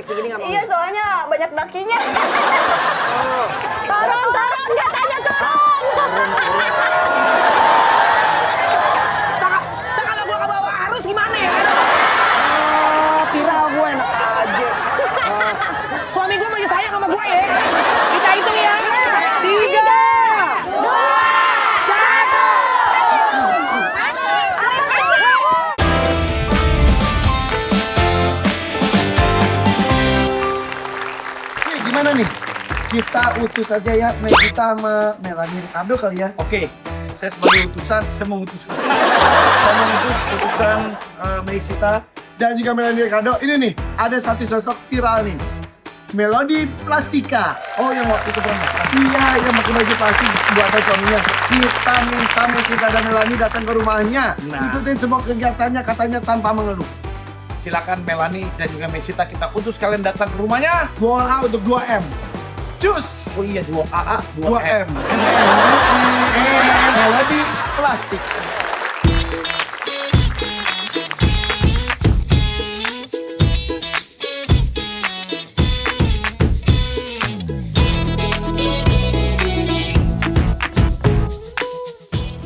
seksi gini nggak mau? Iya, soalnya banyak dakinya. Turun, dia tanya turun. Kalau gue ke bawah arus gimana ya? Viral gue enak aja. Suami gue masih sayang sama gue ya. Kita hitung ya. 3, 2, 1. Gimana nih? Kita utus aja ya Megita sama Melanie Ricardo kali ya. Oke, saya sebagai utusan, saya mengutus utusan Megita. Dan juga Melanie Ricardo, ini nih ada satu sosok viral nih. Melody Plastika. Oh yang waktu itu pernah. Iya, yang pakai baju plastik buatan suaminya. Kita minta Megita dan Melanie datang ke rumahnya. Nah. Ikutin semua kegiatannya katanya tanpa mengeluh. Silakan Melanie dan juga Megita kita utus kalian datang ke rumahnya. 2A untuk 2M. Cus! Oh iya, 2AA, 2M. 2M. Melody Plastik.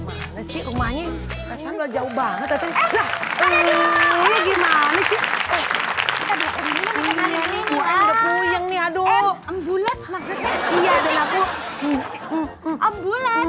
Mana sih rumahnya? Kan udah jauh banget tadi. Lah, lu gimana sih? Gue udah puyeng nih, aduh. Embulat maksudnya? Iya, dan aku Embulat?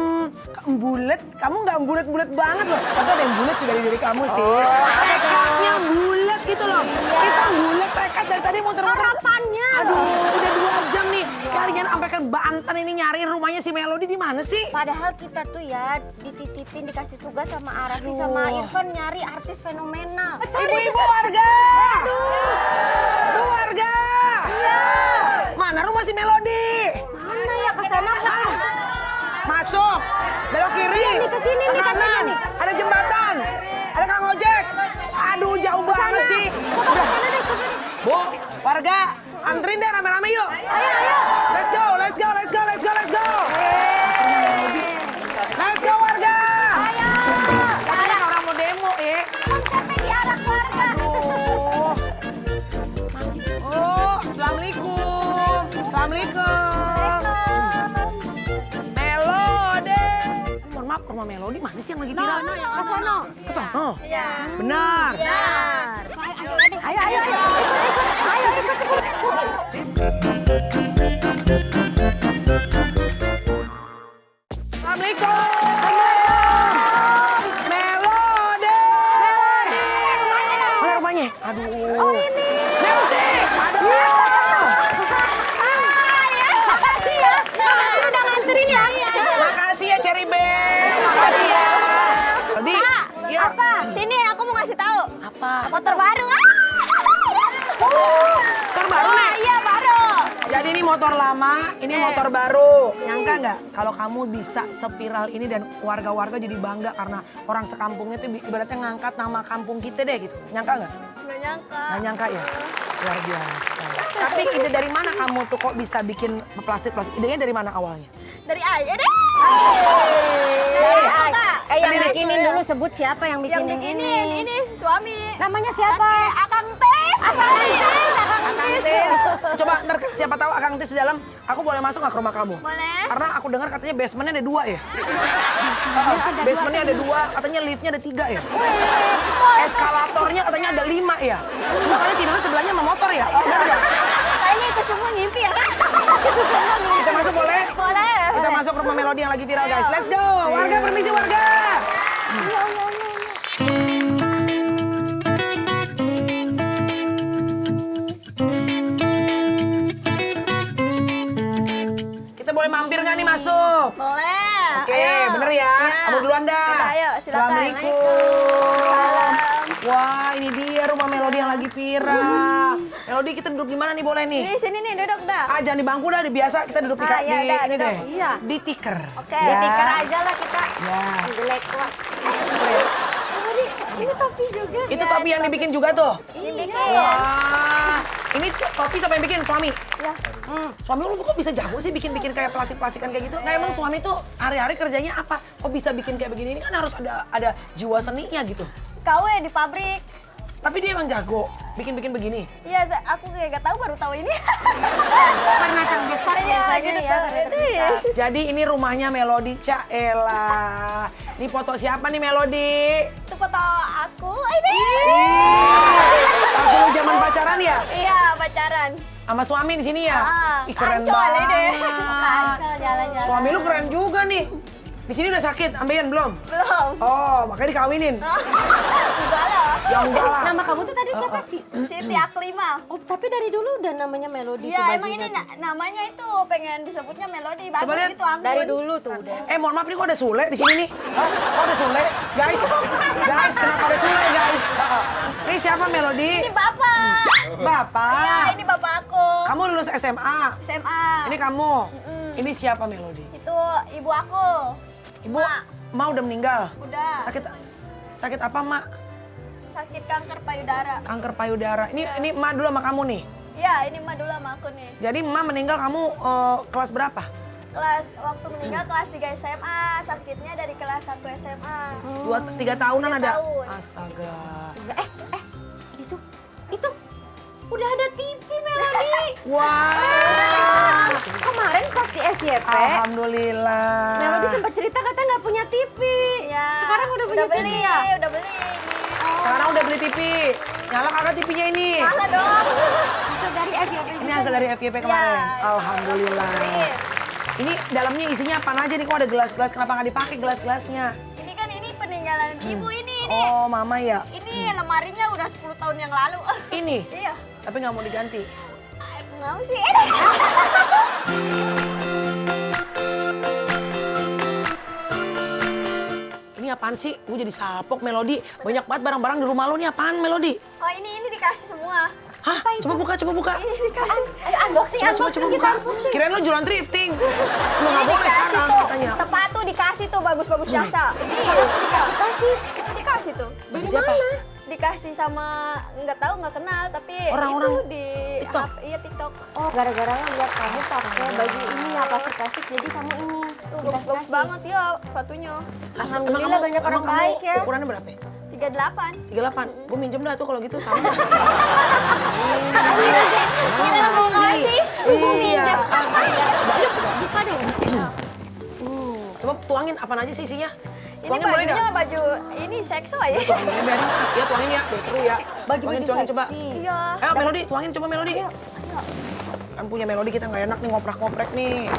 embulet. Kamu nggak embulet-bulet banget loh. Tapi ada yang bulet sih dari diri kamu sih. Tekadnya bulet gitu loh. Kita bulet tekad dari tadi muter-muter. Harapannya. Aduh, udah 2 jam nih. Kalian sampai ke Banten ini nyariin rumahnya si Melody di mana sih? Padahal kita tuh ya dititipin, dikasih tugas sama Arafi sama Irfan nyari artis fenomenal. Ibu-ibu warga! Ibu warga! Iya. Mana rumah si Melody? Mana ya kesana Pak? Masuk, belok kiri. Iya, nih, kesini nih, Kanan. katanya nih. Ada jembatan, ada kang ojek. Aduh, jauh banget sih. Coba kesana deh, coba deh. Bu, warga, anterin deh rame-rame yuk. Ayo. Let's go, let's go, let's go, let's go, let's go. Let's go warga. Ayo. Katanya orang mau demo ya. Kan sampai diarak keluarga. Oh, assalamualaikum. Assalamualaikum. Melody. Mohon maaf, rumah Melody mana sih yang lagi viral? Kesono. Kesono. Iya. Benar. Ayo, ikut. Assalamualaikum. Melody. Mana rumahnya? Aduh. Oh ini. Melody. Aduh. Makasih ya. Makasih udah nganterin ya. Makasih ya Cherry Bear. Makasih ya. Melody. Iya. Apa? Sini aku mau ngasih tahu. Apa? Motor baru. Motor baru nih? Iya baru. Jadi ini motor lama, ini motor baru. Nyangka nggak kalau kamu bisa seviral ini dan warga-warga jadi bangga karena orang sekampungnya itu ibaratnya ngangkat nama kampung kita deh gitu. Nyangka nggak? Nggak nyangka. Nggak nyangka ya? Luar biasa. Tapi ide dari mana kamu tuh kok bisa bikin plastik-plastik? Idenya dari mana awalnya? Dari ayah deh. Dari Kakak. yang bikinin dulu, sebut siapa yang Yang bikinin bikinin ini suami. Namanya siapa? Akang Tes. Akang Tes. Coba ntar siapa tahu Akang Tis di dalam, aku boleh masuk nggak ke rumah kamu? Boleh. Karena aku dengar katanya basementnya ada 2 ya? Basementnya ada 2, katanya liftnya ada 3 ya? Eskalatornya katanya ada 5 ya? Cuma kalian tidurnya sebelahnya sama motor ya? Oh, bener nggak? Kayaknya itu semua ngimpi ya. Kita masuk boleh? Boleh. Kita masuk rumah Melody yang lagi viral guys. Let's go! Warga, permisi warga! Kita boleh mampir nggak nih masuk? Boleh. Oke, bener ya? Kamu duluan dah. Yaudah, ayo, silakan. Assalamualaikum. Wah, ini dia rumah Melody yang lagi viral. Melody, kita duduk di mana nih boleh nih? Ini sini nih duduk dah. Ah, jangan di bangku dah, di biasa kita duduk di, Ah, iya, di dah, ini duduk. deh. Iya. Di tikar. Oke, Ya. tikar aja lah kita. Ya. Jelek kok. Ini topi juga. Itu topi yang dibikin juga tuh? Ini bikin. Wah, ini topi siapa yang bikin? Suami? Ya. Suami lu kok bisa jago sih bikin-bikin kayak plastik-plastikan kayak gitu? Nggak, emang suami tuh hari-hari kerjanya apa? Kok bisa bikin kayak begini? Ini kan harus ada jiwa seninya gitu. KW di pabrik. Tapi dia emang jago. bikin begini. Iya, aku kayak gak tahu, baru tahu ini. Karena terdesak Iya, biasanya gitu ya. tuh. Karena terdesak. Jadi ini rumahnya Melody, Caela. Ini foto siapa nih Melody? Itu foto aku. Ini. Aku zaman pacaran ya? Iya, pacaran. Sama suami di sini ya? Ih keren Ancol ini. banget. Kancol jalan-jalan. Suami lu keren juga nih. Di sini udah sakit, ambeien belum? Belum. Oh, makanya dikawinin. Enggak lah. Ya enggak lah. Nama kamu tuh tadi siapa sih? Siti Aklima. Oh, tapi dari dulu udah namanya Melody tuh Iya, emang bajunya ini tuh. namanya itu pengen disebutnya Melody. Bagus Coba lihat. gitu anggun. Dari dulu tuh udah. Mohon maaf nih kok ada Sule di sini nih? Hah? Kok ada Sule? Guys, kenapa ada Sule guys? Ini siapa Melody? Ini bapak. Bapak. Iya, ini bapak aku. Kamu lulus SMA. SMA. Ini kamu. Ini siapa Melody? Itu ibu aku. Ibu, Ma udah meninggal. Udah. Sakit apa, Ma? Sakit kanker payudara. Kanker payudara. Ini Ma dulu sama kamu nih. Iya, ini mah dulu sama aku nih. Jadi Ma meninggal kamu kelas berapa? Waktu meninggal kelas 3 SMA, sakitnya dari kelas 1 SMA. 3 tahunan 3 ada? tahun. Astaga. Itu udah ada TV Melody. Wah. Kemarin pas di FYP, Alhamdulillah. Melody sempat cerita kata nggak punya TV. Iya. Sekarang udah punya beli, TV ya? udah beli. Sekarang udah beli TV. Nyala kagak TV-nya ini? Malah dong. Hasil dari FYP Ini juga. hasil dari FYP kemarin. Iya. Alhamdulillah. Ini dalamnya isinya apa aja nih? Kok ada gelas-gelas? Kenapa nggak dipakai gelas-gelasnya? Ini peninggalan ibu ini. Oh, Mama ya. Ini lemarinya udah 10 tahun yang lalu. Ini. Iya. Tapi nggak mau diganti. Mau sih. Ini apaan sih? Gue jadi salpok Melody. Banyak banget barang-barang di rumah lo nih apaan Melody? Oh, ini dikasih semua. Hah? Coba buka, coba buka. Ini dikasih. Ayo unboxing, Coba unboxing buka. kita. Kirain lo jualan thrifting. Lo nggak Ini boleh dikasih sekarang tuh. katanya. Sepatu dikasih tuh bagus-bagus jasa. Dikasih. Itu dikasih tuh. Dari siapa? Dikasih sama nggak tahu nggak kenal tapi Orang-orang itu di TikTok? Iya TikTok. Oh, gara-gara ngeliat kamu pakai baju ini ya plastik-plastik, jadi kamu ini Tuh bagus banget ya sepatunya. Alhamdulillah banyak orang baik ya. Ukurannya berapa? 38. 38. Gue minjem dah tuh kalau gitu sama. Ini mau ngasih. Iya. Buka dong. Coba tuangin apaan aja sih isinya? Ini Tuangin boleh bajunya nggak? baju ini seksual ya. Tuangin biarin. Ya tuangin ya, biar seru ya. Baju-baju Tuangin coba. seksi. Iya. Ayo Melody, tuangin coba Melody. Kan punya Melody kita nggak enak nih ngoprak-ngoprek nih.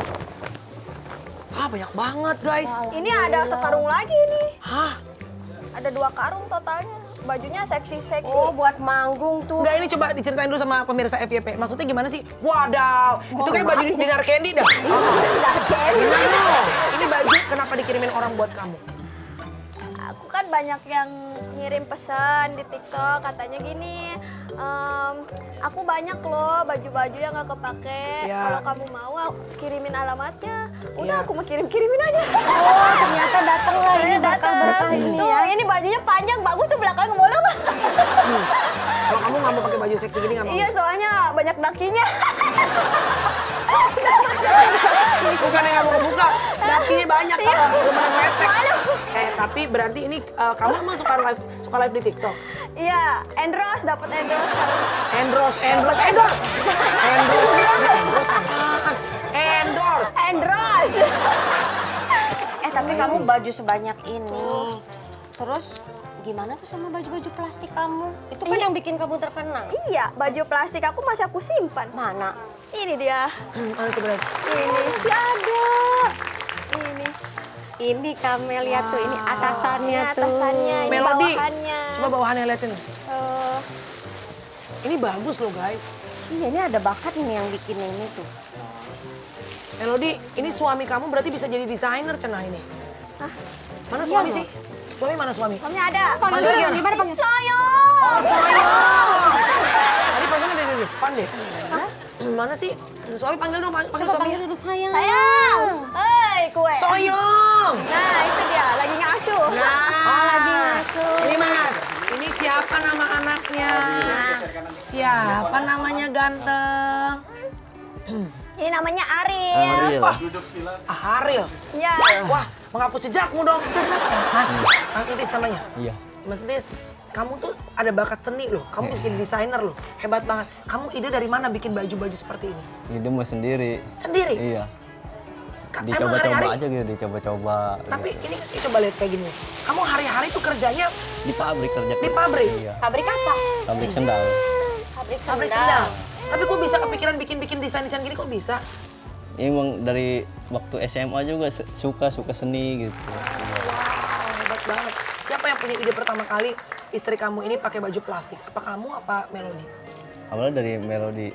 Ah banyak banget guys. Ini ada sekarung lagi nih. Hah? Ada 2 karung totalnya. Bajunya seksi-seksi. Oh, buat manggung tuh. Enggak, ini coba diceritain dulu sama pemirsa FYP. Maksudnya gimana sih? Wadaw, itu kayak baju Dinar Candy dah. Gimana? Ini baju kenapa dikirimin orang buat kamu? Aku kan banyak yang ngirim pesan di TikTok katanya gini, aku banyak loh baju-baju yang gak kepake. Ya. Kalau kamu mau kirimin alamatnya. Udah Ya. aku mau kirimin aja. Oh, ternyata datang lah ini berkah-berkah ini Tuh, ya. ini bajunya panjang bagus tuh belakangnya boleh nggak? Kalau kamu nggak mau pakai baju seksi gini nggak mau? Iya soalnya banyak dakinya. Bukannya nggak mau buka, dakinya banyak kalau lumayan letek. Tapi berarti ini kamu emang suka live di TikTok? Iya, endorse dapat endorse. Endorse. Endorse. Tapi kamu baju sebanyak ini. Terus gimana tuh sama baju-baju plastik kamu? Itu kan yang bikin kamu terkenal. Iya, baju plastik aku masih aku simpan. Mana? Ini dia. Mana coba lihat? Ini masih ada. Ini. Ini Kamel lihat tuh, ini atasannya Ini tuh. atasannya, ini Melody. bawahannya. Coba bawahannya liatin. Eh, Ini bagus loh guys. Iya, ini ada bakat ini yang bikin ini tuh. Melody, ini suami kamu berarti bisa jadi desainer cenah ini. Hah? Mana Iya suami loh. sih? Suami mana suami? Suaminya ada. Panggil dulu, gimana? gimana panggil? Sayang. Oh, sayang. Tadi pasangan dari depan deh. Mana sih? Suami panggil dong, panggil Coba panggil suaminya. dulu sayang. Sayang. Hei, kue. Sayang. Nah, itu dia lagi ngasuh. Nah, lagi ngasuh. Ini Mas, ini siapa nama anaknya? Siapa namanya ganteng? Ini namanya Ariel. Wah, Ariel. Iya. Wah, menghapus jejakmu dong. Mas Tis namanya? Iya. Mas Tis, kamu tuh ada bakat seni loh. Kamu bisa jadi desainer loh. Hebat banget. Kamu ide dari mana bikin baju-baju seperti ini? Ide mah sendiri. Sendiri? Iya. Emang Dicoba-coba hari-hari? aja gitu, dicoba-coba. Tapi gitu. ini coba lihat kayak gini. Kamu hari-hari tuh kerjanya Di pabrik kerja. di pabrik? Iya. Pabrik apa? Pabrik sendal. Pabrik Pabrik sendal. sendal. Tapi kok bisa kepikiran bikin desain-desain gini kok bisa? Emang dari waktu SMA juga suka seni gitu. Wow, hebat banget. Siapa yang punya ide pertama kali istri kamu ini pakai baju plastik? Apa kamu apa Melody? Awalnya dari melodi,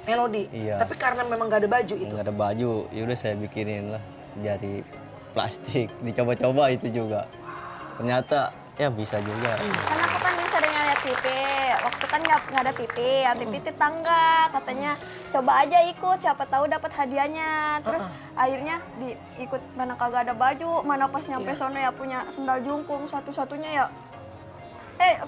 Melody. Iya. Tapi karena memang gak ada baju itu. nggak ada baju, yaudah saya bikinin lah dari plastik. Dicoba-coba itu juga. Ternyata ya bisa juga. Kan aku kan sering lihat TV, waktu kan nggak ada TV, ya TV tetangga katanya coba aja ikut, siapa tahu dapat hadiahnya. Terus akhirnya ikut, mana kagak ada baju, mana pas nyampe sono ya punya sendal jungkung satu-satunya ya.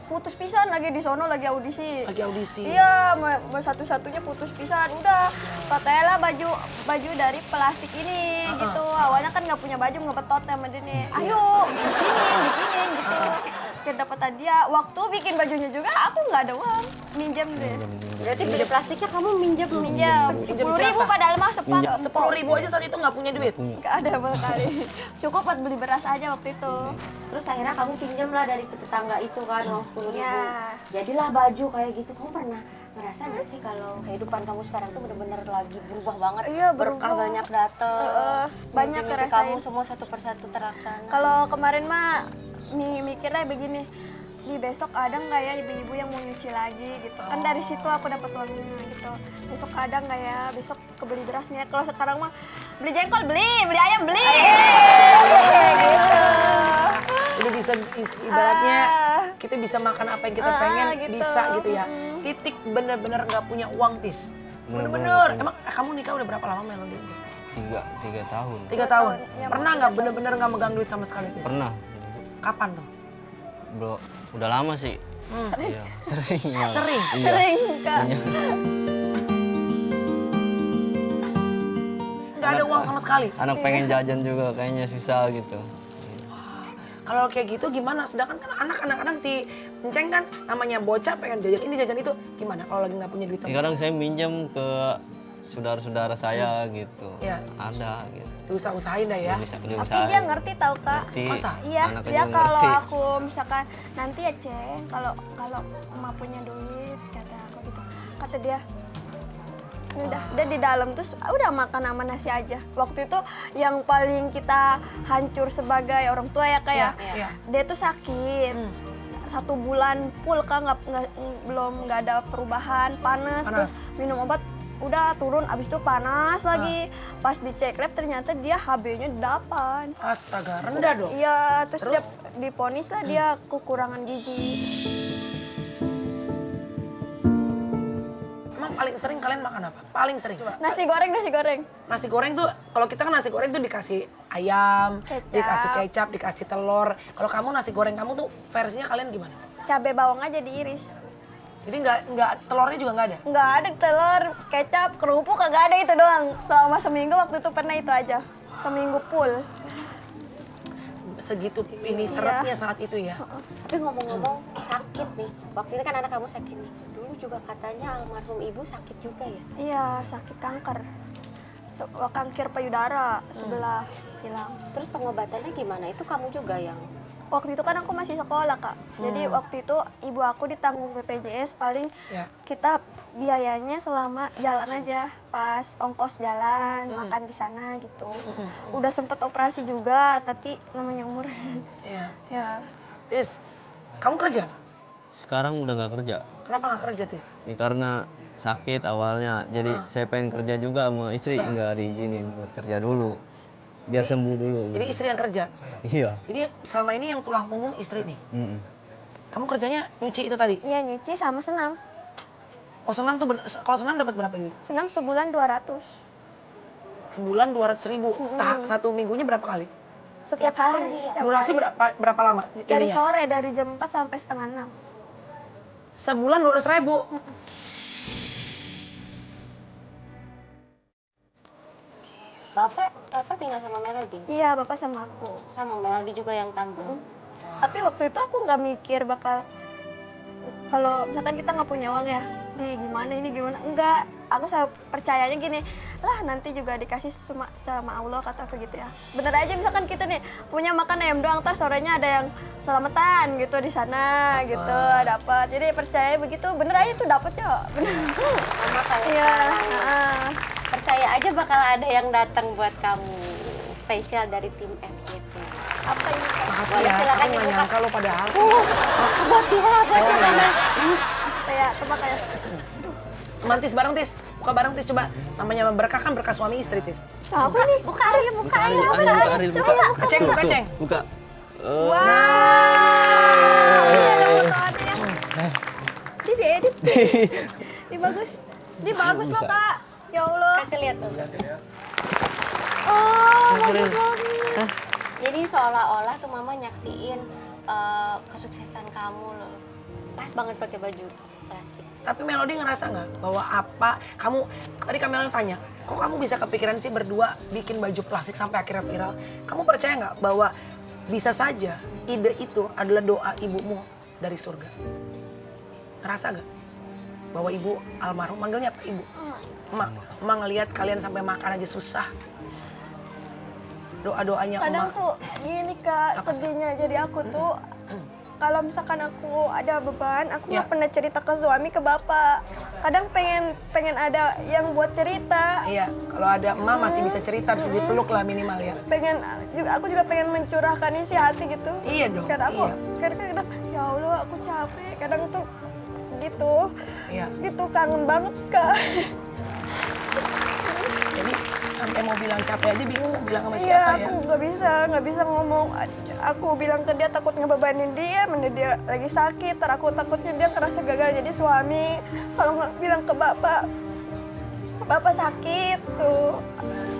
Putus pisan lagi di sono lagi audisi. Lagi audisi. Iya, satu-satunya putus pisan. Udah, katanya lah baju dari plastik ini gitu. Awalnya kan nggak punya baju, ngebetot sama dia nih. Ayo, bikinin gitu. Kita dapat hadiah. Waktu bikin bajunya juga aku nggak ada uang, minjem deh. Berarti beli plastiknya kamu minjem. Minjem 10.000 padahal mah sepak. 10.000 aja saat itu nggak punya duit. Nggak ada sekali. Cukup buat beli beras aja waktu itu. Terus akhirnya kamu pinjam lah dari tetangga itu kan uang 10.000. Iya. Jadilah baju kayak gitu. Kamu pernah ngerasa nggak sih kalau kehidupan kamu sekarang tuh bener-bener lagi berubah banget? Iya, Berkah berubah. banyak dateng. Banyak Mimpi-mimpi ngerasain. kamu semua satu persatu terlaksana. Kalau kemarin mah mikirnya begini, di besok ada nggak ya ibu-ibu yang mau nyuci lagi gitu. Kan dari situ aku dapat uangnya gitu. Besok ada nggak ya, besok kebeli berasnya. Kalau sekarang mah beli jengkol beli ayam beli. Gitu. Udah bisa ibaratnya kita bisa makan apa yang kita pengen, gitu. bisa gitu ya. Titik bener-bener nggak punya uang, Tis. Bener-bener. Emang kamu nikah udah berapa lama Melody, Tis? 3 tahun. 3 tahun. Pernah nggak bener-bener nggak megang duit sama sekali, Tis? Pernah. Kapan tuh? Bro, udah lama sih. Iya, sering. malah. Sering? Iya. Sering Kak. Nggak ada uang sama sekali? Anak pengen jajan juga kayaknya susah gitu. Kalau kayak gitu gimana? Sedangkan kan anak-anak si Enceng kan namanya bocah pengen jajan ini jajan itu. Gimana kalau lagi nggak punya duit sama sekali? Sekarang saya minjem ke saudara-saudara saya gitu. Iya. Ada gitu. Diusaha-usahain dah ya. Tapi dia ngerti tahu Kak. Ngerti. Masa? Iya, Anak dia aja kalau ngerti. aku misalkan nanti ya Ceng, kalau emak punya duit kata aku gitu. Kata dia, udah di dalam terus udah makan sama nasi aja. Waktu itu yang paling kita hancur sebagai orang tua ya kayak Iya. dia tuh sakit. 1 bulan full Kak nggak ada perubahan, panas, terus minum obat udah turun, abis itu panas lagi. Pas dicek lab ternyata dia HB-nya 8. Astaga, rendah dong. Iya, terus dia Terus? diponis lah dia kekurangan gizi. Emang paling sering kalian makan apa? Paling sering? Coba. Nasi goreng. Nasi goreng tuh, kalau kita kan nasi goreng tuh dikasih ayam, Kecap. dikasih kecap, dikasih telur. Kalau kamu nasi goreng kamu tuh versinya kalian gimana? Cabai bawang aja diiris. Jadi nggak telurnya juga nggak ada? Nggak ada telur, kecap, kerupuk kagak ada itu doang. Selama seminggu waktu itu pernah itu aja. Seminggu full. Segitu ini seretnya saat itu ya. Tapi ngomong-ngomong sakit nih. Waktu itu kan anak kamu sakit nih. Dulu juga katanya almarhum ibu sakit juga ya? Iya, sakit kanker. Kanker payudara sebelah hilang. Terus pengobatannya gimana? Itu kamu juga yang... Waktu itu kan aku masih sekolah Kak. Jadi waktu itu ibu aku ditanggung BPJS paling Ya. kita biayanya selama jalan aja, pas ongkos jalan, makan di sana gitu. Udah sempet operasi juga, tapi namanya umur. Iya. Ya. Tis, kamu kerja? Sekarang udah nggak kerja. Kenapa nggak kerja, Tis? Ya, karena sakit awalnya. Jadi saya pengen kerja juga sama istri, nggak diizinin buat kerja dulu. Biar sembuh dulu. Jadi istri yang kerja? Iya. Jadi selama ini yang tulang punggung istri nih? Mm-mm. Kamu kerjanya nyuci itu tadi? Iya nyuci sama senam. Oh senam tuh, kalau senam dapat berapa ini? Senam sebulan 200. Sebulan 200.000. Satu minggunya berapa kali? Setiap hari. Durasi berapa lama? Dari ininya? sore, dari jam 4 sampai setengah 6. Sebulan 200.000. Bapak tinggal sama Melody? Iya, bapak sama aku. Sama Melody juga yang tanggung? Tapi waktu itu aku nggak mikir bakal kalau misalkan kita nggak punya uang ya, gimana ini gimana? Enggak, aku selalu percayanya gini, lah nanti juga dikasih sama Allah, kata aku gitu ya. Bener aja misalkan kita nih punya makan ayam doang, ntar sorenya ada yang selamatan gitu di sana gitu, dapat. Jadi percaya begitu, bener aja tuh dapet ya. Bener. Mama kalau Iya. sekarang percaya aja bakal ada yang datang buat kamu. Spesial dari tim FYP. Apa ini? Kak? Makasih Boleh, ya, silakan aku nggak dibuka. nyangka lo padahal. Buat dia, buat gimana? Kayak tebak kayak. Mantis bareng Tis, buka bareng Tis coba. Namanya berkah kan berkah suami istri Tis. Apa nih? Buka Aril, buka Aril. Ariel, buka. Buka, Ceng, buka, Ceng. Buka. Wow. Ini ada fotonya. Ini diedit. Ini bagus. Ini bagus loh, Kak. Ya Allah. Kasih lihat tuh. Oh, bagus banget. Jadi seolah-olah tuh mama nyaksiin kesuksesan kamu loh. Pas banget pakai baju plastik. Tapi Melody ngerasa nggak bahwa tadi Kamela tanya, kok kamu bisa kepikiran sih berdua bikin baju plastik sampai akhirnya viral? Kamu percaya nggak bahwa bisa saja ide itu adalah doa ibumu dari surga? Ngerasa nggak bahwa ibu almarhum, manggilnya apa ibu? Emak ngelihat kalian sampai makan aja susah. Doa-doanya Kadang emak. tuh gini, Kak, sedihnya. Jadi aku tuh kalau misalkan aku ada beban, aku nggak pernah cerita ke suami, ke bapak. Kadang pengen ada yang buat cerita. Iya, kalau ada emak masih bisa cerita, bisa dipeluk lah minimal ya. Aku juga pengen mencurahkan isi hati gitu. Iya dong, Kadang aku, iya. kadang ya Allah aku capek. Kadang tuh gitu, Iya. gitu kangen banget, Kak. Jadi sampai mau bilang capek aja bingung mau bilang sama Iya, siapa ya. aku nggak bisa ngomong. Aku bilang ke dia takut ngebebanin dia, mana dia lagi sakit. Takutnya dia ngerasa gagal jadi suami. Kalau nggak bilang ke bapak sakit tuh.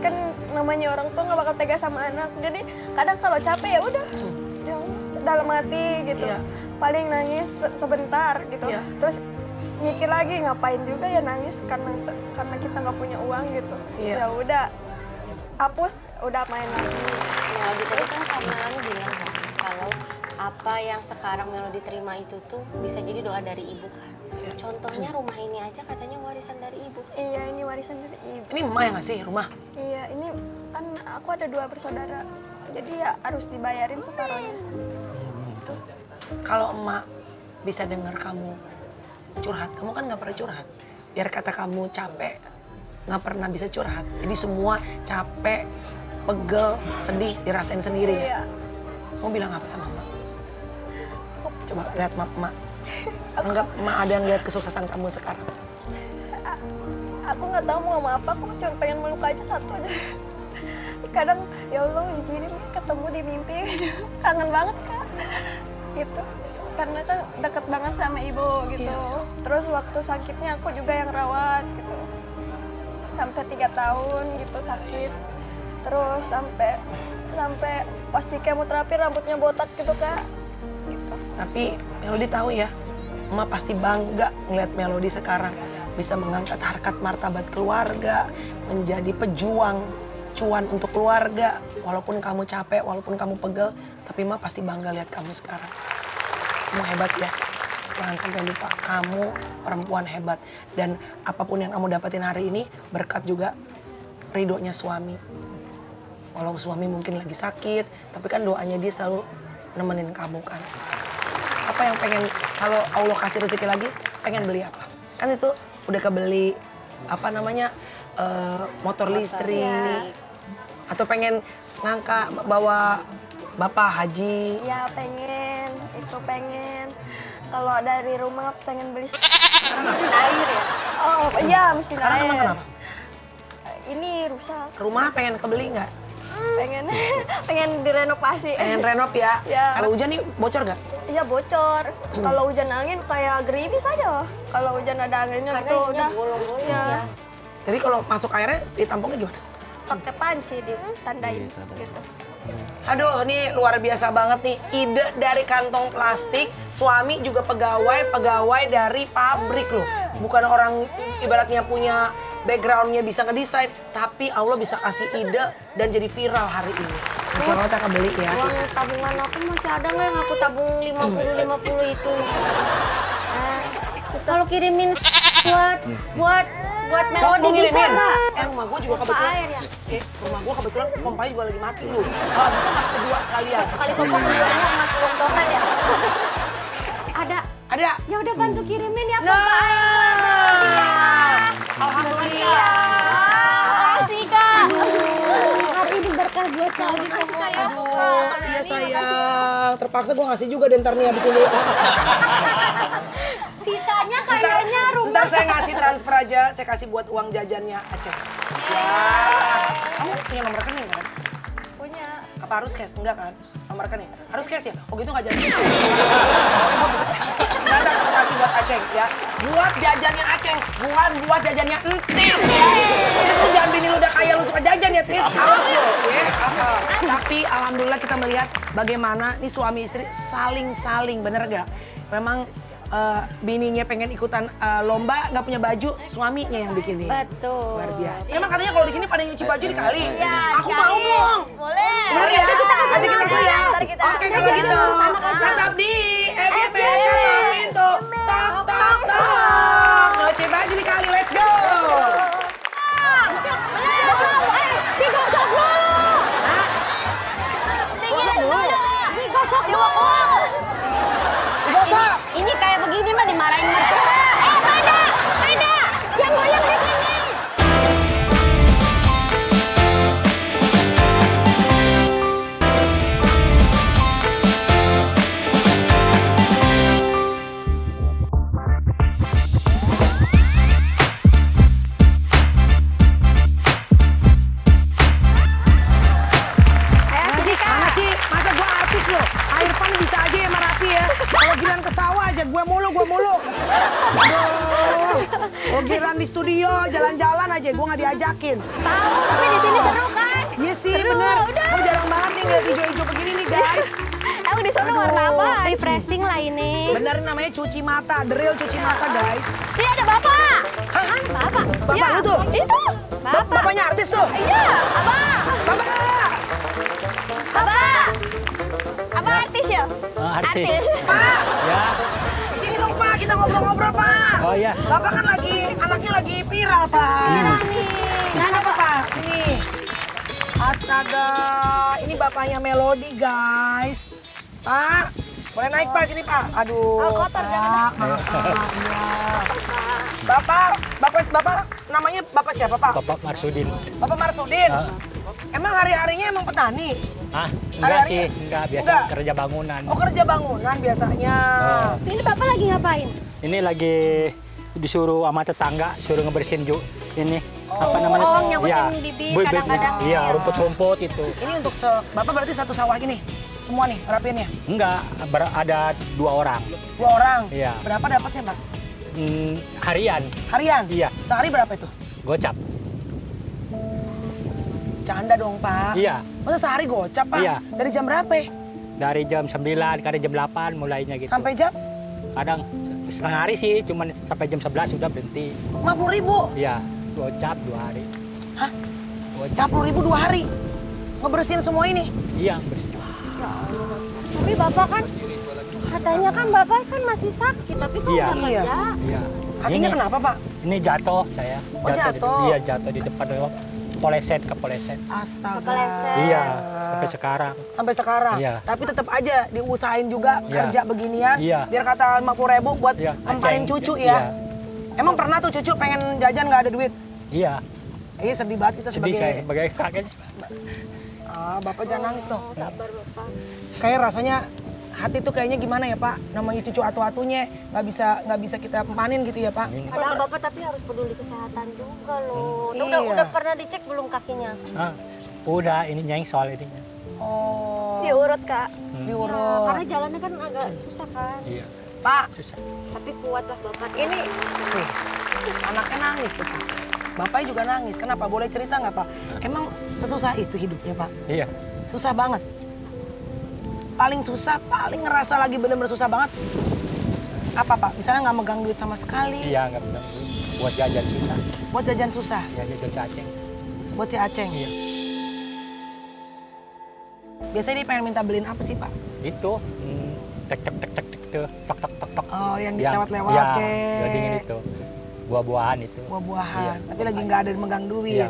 Kan namanya orang tua nggak bakal tega sama anak. Jadi kadang kalau capek ya udah, ya dalam hati gitu. Iya. Paling nangis sebentar gitu. Iya. Terus mikir lagi ngapain juga ya nangis karena kita nggak punya uang gitu. Iya. Ya udah, hapus, udah main lagi. Melody tadi kan Kamela bilang kan kalau apa yang sekarang Melody terima itu tuh bisa jadi doa dari ibu kan. Contohnya rumah ini aja katanya warisan dari ibu. Iya, ini warisan dari ibu. Ini emak yang ngasih rumah. Iya, ini kan aku ada 2 bersaudara, jadi ya harus dibayarin separohnya. Kalau emak bisa dengar kamu curhat, kamu kan nggak pernah curhat. Biar kata kamu capek, nggak pernah bisa curhat. Jadi semua capek, pegel, sedih dirasain sendiri ya. Iya. Mau bilang apa sama emak? Coba lihat emak. Anggap emak ada yang lihat kesuksesan kamu sekarang. Aku nggak tahu mau ngomong apa, aku cuma pengen meluk aja satu aja. Kadang ya Allah izinin ketemu di mimpi, kangen banget, Kak. Gitu. Karena kan deket banget sama ibu gitu. Iya. Terus waktu sakitnya aku juga yang rawat gitu. Sampai 3 tahun gitu sakit. Terus sampai pas di kemoterapi rambutnya botak gitu, Kak. Gitu. Tapi Melody tahu ya, emak pasti bangga ngeliat Melody sekarang bisa mengangkat harkat martabat keluarga, menjadi pejuang, cuan untuk keluarga. Walaupun kamu capek, walaupun kamu pegel, tapi emak pasti bangga lihat kamu sekarang. Kamu hebat ya, jangan sampai lupa. Kamu perempuan hebat. Dan apapun yang kamu dapetin hari ini, berkat juga ridhonya suami. Walau suami mungkin lagi sakit, tapi kan doanya dia selalu nemenin kamu kan. Apa yang pengen, kalau Allah kasih rezeki lagi, pengen beli apa? Kan itu udah kebeli, apa namanya, motor listrik. Atau pengen ngangka bawa bapak haji. Ya pengen. Kalau dari rumah pengen beli Mesin air ya. Oh iya, mesin Sekarang air. emang kenapa? Ini rusak. Rumah pengen kebeli nggak? Pengen direnovasi. Pengen renov ya? Ya. Kalau hujan nih bocor nggak? Iya bocor. Kalau hujan angin kayak gerimis aja. Kalau hujan ada anginnya Karena gitu isinya udah. bolong-bolong Ya. ya. Jadi kalau masuk airnya ditampungnya gimana? Pakai panci ditandain gitu. Aduh, ini luar biasa banget nih. Ide dari kantong plastik, suami juga pegawai dari pabrik loh. Bukan orang ibaratnya punya backgroundnya bisa ngedesain, tapi Allah bisa kasih ide dan jadi viral hari ini. Insya Allah kita akan beli ya. Uang tabungan aku masih ada nggak yang aku tabung 50 itu? kirimin buat Melody bisa nggak? Rumah gue juga kebetulan. air ya? Rumah gue kebetulan pompanya juga lagi mati lu. Kalau bisa mah kedua sekalian. Sekali popok keduanya emas kelongtongan ya. Ada. Ada. Ya udah bantu kirimin ya, Nah. Pak. Alhamdulillah. Makasih Kak. Hari ini berkah buat kami semua. Iya sayang. Terpaksa gue ngasih juga deh ntar nih abis ini. Sisanya kayaknya Ntar saya ngasih transfer aja. Saya kasih buat uang jajannya Aceh. Ya. Kamu punya nomor rekening kan? punya. Apa harus cash? Enggak kan? Nomor rekening. Harus cash ya? Oh gitu nggak jadi. Nanti aku kasih buat Aceh ya. Buat jajannya Aceh, bukan buat jajannya Entis ya. Terus lu jangan bini lu udah kaya lu suka jajan ya Tis. Harus lo. Ya. Tapi alhamdulillah kita melihat bagaimana nih suami istri saling-saling, bener gak? Memang bininya pengen ikutan lomba, nggak punya baju, suaminya yang bikinin. Betul. Luar biasa. Emang katanya kalau di sini pada nyuci baju di kali. Iya, Aku mau dong. Boleh. Bener ya? Nanti kita kesana Ajak kita aja. tuh ya. Ntar kita Oke kalau gitu. Tetap di FYP Kata Pintu. Tok tok tok. Nyuci baju di kali, let's go. Digosok dulu. Digosok dulu. Digosok dulu. Ini kayak begini mah dimarahin mertua. Beda. Yang goyang di sini. Mana sih? Masa gua artis loh? Air pan bisa aja ya Marapi ya. Kalau giliran ke sawah aja, gue mulu. Aduh. Kalau giliran di studio, jalan-jalan aja, gue nggak diajakin. Tahu, tapi di sini seru kan? Iya sih, bener. Gue jarang banget nih ngeliat hijau-hijau begini nih guys. Emang di sana warna apa? Refreshing lah ini. Bener namanya cuci mata, the real cuci mata guys. Ini ada bapak. Hah? Bapak. Bapak lu tuh? Itu. Bapaknya artis tuh? Iya, abang. Bapak! Abang. Abang artis ya? Artis. Pak! Ya. Sini dong Pak, kita ngobrol-ngobrol Pak. Oh iya. Bapak kan anaknya lagi viral Pak. Sini apa Pak? Sini. Astaga, ini bapaknya Melody guys. Pak, boleh naik Pak sini Pak. Aduh, Oh, kotor, Pak, jangan. maaf. Iya. Bapak namanya Bapak siapa Pak? Bapak Marsudin. Bapak Marsudin. Ah. Emang hari-harinya emang petani? Ah, enggak Hari-hari- sih, enggak biasa Enggak? kerja bangunan. Oh kerja bangunan biasanya. Ini bapak lagi ngapain? Ini lagi disuruh sama tetangga, suruh ngebersihin ini apa namanya? Oh, nyangkutin bibit kadang-kadang. Iya, rumput-rumput itu. Ini untuk Bapak berarti satu sawah gini? Semua nih ngerapiinnya? Enggak, ada 2 orang. 2 orang? Iya. Berapa dapatnya Pak? Harian, Harian? Iya. Sehari berapa itu? gocap. Canda dong Pak. Iya. Masa sehari gocap Pak? Iya. Dari jam berapa ya? Dari jam 9, kadang jam 8 mulainya gitu. Sampai jam? Kadang setengah hari sih, cuman sampai jam 11 sudah berhenti. 50.000? Iya, gocap 2 hari. Hah? Gocap. 50.000 2 hari? Ngebersihin semua ini? Iya, bersih. Tapi bapak kan katanya kan bapak kan masih sakit tapi kok Iya. udah kerja. Iya. Kakinya Ini- kenapa Pak? Ini jatuh saya. Oh, jatuh? Iya jatuh di depan kepoleset. Astaga. Kepleset. Iya sampai sekarang. Sampai sekarang? Iya. Tapi tetap aja diusahain juga Iya. kerja beginian. Iya. Biar kata 50.000 buat Iya, nempanin aceng. cucu Iya. ya? Emang pernah tuh cucu pengen jajan nggak ada duit? Iya. Iya sedih banget kita Sedih saya sebagai... sebagai kakek. Bapak jangan nangis dong. Sabar bapak. Kayak rasanya hati tuh kayaknya gimana ya Pak? Namanya cucu atu-atunya nggak bisa kita panin gitu ya Pak? Padahal bapak tapi harus peduli kesehatan juga loh. Iya. Udah pernah dicek belum kakinya? Ah, udah ini nyengsul ininya. Oh, Diurut, Kak. diurut. Karena jalannya kan agak susah kan. Iya. Pak, Susah. Tapi kuat lah bapak. ini tuh, anaknya nangis tuh Pak. Bapaknya juga nangis. Kenapa? Boleh cerita nggak Pak? Emang sesusah itu hidupnya Pak? Iya. Susah banget. Paling susah, paling ngerasa lagi bener-bener susah banget. Apa Pak? Misalnya nggak megang duit sama sekali. Iya nggak bilang buat jajan susah. Buat jajan susah. Ya jajan cacing. Buat si Aceng. Iya. Biasanya dia pengen minta beliin apa sih Pak? Itu tek tek tek tek tek itu, tok tok tok tok. Oh, yang Yang- lewat-lewat ya, kek. gading itu. Buah-buahan itu. Buah-buahan. Iya. Tapi lagi nggak ada yang megang duit. Iya.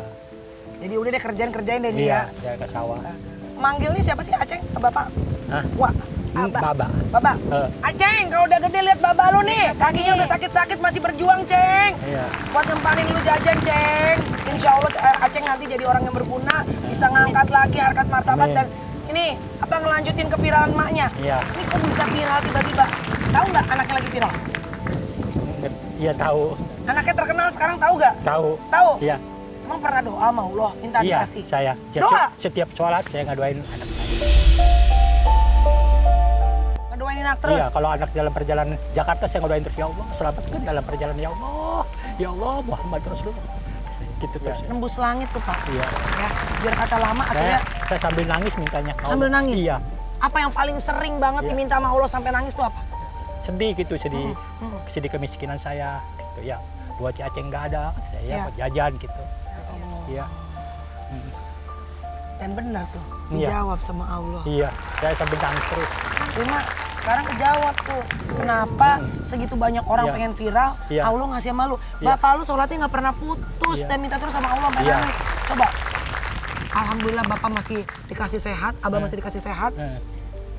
Jadi udah deh kerjain deh nih Iya, ya. saya ke sawah. Manggil nih siapa sih Aceng? Bapak? Hah? Wah, Baba. Bapak. Aceng, kalau udah gede lihat Baba lu nih. Kakinya udah sakit-sakit masih berjuang, Ceng. Iya. Buat ngempanin lu jajan, Ceng. Insya Allah Aceng nanti jadi orang yang berguna, bisa ngangkat lagi harkat martabat Amin. dan ini apa ngelanjutin keviralan maknya. Iya. Ini kok bisa viral tiba-tiba? Tahu nggak anaknya lagi viral? Iya tahu. Anaknya terkenal sekarang tahu nggak? Tahu. Tahu? Iya. Emang pernah doa sama Allah minta Iya, dikasih? saya. Doa? Setiap sholat saya ngadoain anak saya. Ngedoain anak terus? Iya, kalau anak dalam perjalanan Jakarta saya ngadoain terus, ya Allah, selamatkan dalam perjalanan, ya Allah. Ya Allah, Muhammad Rasulullah. Gitu terus. Ya. Nembus langit tuh Pak. Iya. Ya, biar kata lama akhirnya Saya sambil nangis mintanya. ke Allah. sambil nangis. Iya. Apa yang paling sering banget Iya. diminta sama Allah sampai nangis tuh apa? Sedih gitu, sedih kemiskinan saya gitu ya. Buat Aceng nggak ada, saya Iya. buat jajan gitu. Iya. Dan benar tuh, Iya. dijawab sama Allah. Iya, saya sambil nangis terus. Cuma sekarang kejawab tuh, kenapa segitu banyak orang Iya. pengen viral, Iya. Allah ngasih sama lu. Iya. Bapak lu sholatnya nggak pernah putus Iya. dan minta terus sama Allah sampai Iya. nangis. Coba, Alhamdulillah Bapak masih dikasih sehat, Abah masih dikasih sehat.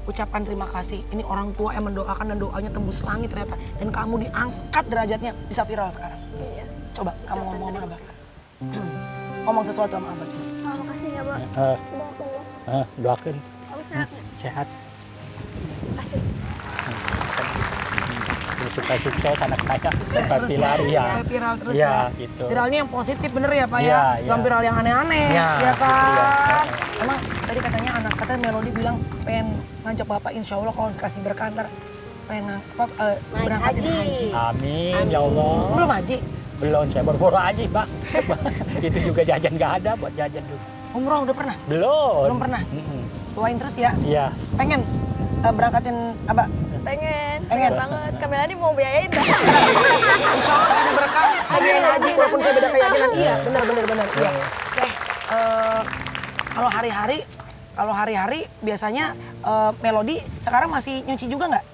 Ucapan terima kasih. Ini orang tua yang mendoakan dan doanya tembus langit ternyata. Dan kamu diangkat derajatnya, bisa viral sekarang. Iya. Coba kamu ngomong sama Abah. Ngomong sesuatu sama Abah. Makasih ya, Pak. Eh, Doakan ya. doakan Kamu sehat nggak? sehat. Makasih. Supaya sukses anak saya. Sukses Supaya terus viral, ya, iya. supaya viral terus Iya, ya. gitu. Viralnya yang positif bener ya Pak Iya, ya? iya. Bukan viral yang aneh-aneh, Iya, ya gitu kan? ya. Emang tadi katanya katanya Melody bilang pengen ngajak Bapak insya Allah kalau dikasih berkah ntar pengen berangkatin haji. haji. Amin, ya Allah. Belum haji? Belum, saya boro-boro aja, Pak. Itu juga jajan nggak ada buat jajan dulu. Umroh udah pernah? Belum. Belum pernah? Mm-mm. Doain terus ya? Iya. Pengen berangkatin Abah? Pengen banget. Kamela nih mau biayain dah. Insya Allah saya ada berkah, saya biayain haji walaupun saya beda keyakinan. Iya, benar. Iya. Kalau hari-hari biasanya Melody sekarang masih nyuci juga nggak?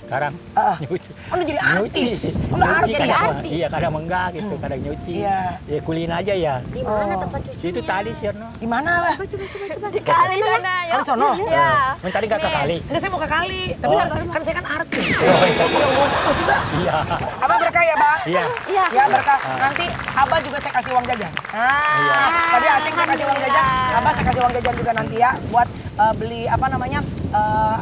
Sekarang nyuci. Oh, udah jadi artis. Nyuci. Udah Nyuci, artis. kadang, iya, kadang enggak gitu, kadang nyuci. Iya. Ya kulin aja ya. Di mana tempat cucinya? Itu tadi sih, no. Di mana, Bah? Coba. Di kali sana. Kali sono? Iya. Yang tadi nggak ke kali. Enggak, saya mau ke kali. Tapi kan saya kan artis. Oh, sih, Bah? iya. Abah berkah ya, Bah? Iya. Ya, berkah. Nanti Abah juga saya kasih uang jajan. Iya. Tadi Aceng saya kasih uang jajan. Abah saya kasih uang jajan juga nanti ya. Buat beli apa namanya?